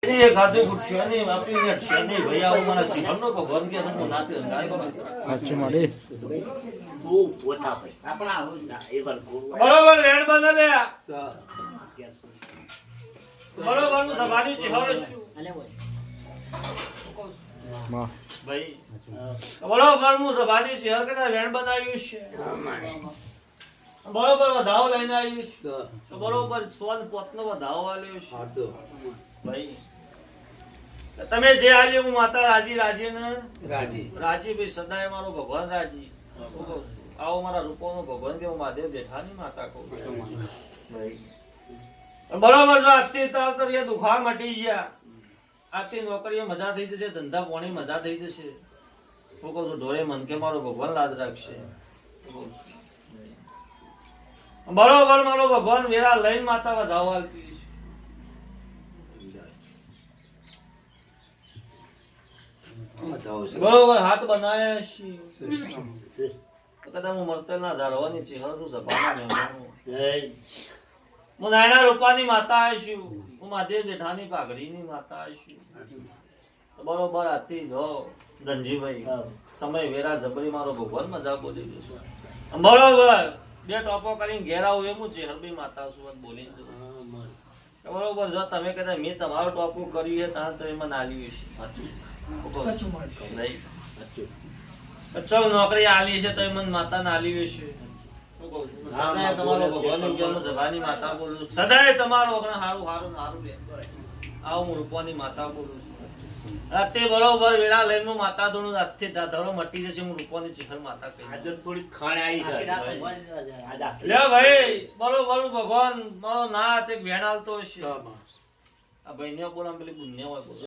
એ ખાધું પૂછ્યો નહીં આપી ને છે નહીં ભાઈ આવું મને જીવનનો ભગવાન કે છે નાતે અંગાય સાચું મળે તું પોતા ભાઈ આપણા આવું ના એ વાર બરોબર લેણ બને લે બરોબર નું સભાની ચિહર શું માં ભાઈ બરોબર નું સભાની ચિહર કે લેણ બનાવ્યું છે બરોબર વધાવો લઈને આવ્યું છે તો બરોબર સોન પોતનો વધાવો આલ્યો છે સાચો ભાઈ તમે જે આલ્યો હું માતા રાજી રાજી ને રાજી રાજી ભાઈ સદાય મારો ભગવાન રાજી આવો મારા રૂપોનો ભગવાન કે હું મહાદેવ બેઠાની માતા કહું ભાઈ બરોબર જો આથી તાવતરીએ દુખા મટી ગયા આથી નોકરીએ મજા થઈ જશે ધંધા પોણી મજા થઈ જશે હું કહું છું ઢોરે મન કે મારો ભગવાન લાદ રાખશે બરોબર મારો ભગવાન વેરા લઈને માતા વધાવવા આલતી બરોબર હાથ બનાવ્યા છે કદાચ હું મરતલ ના ધારવાની છે હર શું સભાને હું નાયણા રૂપાની માતા આવીશું હું મહાદેવ જેઠાની પાઘડીની માતા આવીશું બરોબર આથી જો ધનજીભાઈ સમય વેરા જબરી મારો ભગવાન મજા બોલી જશે બરોબર બે ટોપો કરીને ઘેર આવું એમ છે હરબી માતા શું બોલી બરોબર જો તમે કદાચ મેં તમારો ટોપો કર્યું છે ત્યાં તમે મને આલ્યું છે નોકરી આલી છે તો મને માતા ના આલી છે સદાય તમારો ભગવાન સભાની માતા બોલું છું સદાય તમારો હારું હારું હારું લે આવું હું રૂપવાની માતા બોલું છું રાતે બરોબર વેરા લઈને માતા ધોણું રાતે ધરો મટી જશે હું રૂપવાની ચિખર માતા કહી આજે થોડી ખાણ આવી છે લે ભાઈ બરોબર ભગવાન મારો નાથ એક વેણ આલતો છે આ ભાઈ ને બોલા પેલી પુણ્ય હોય બોલો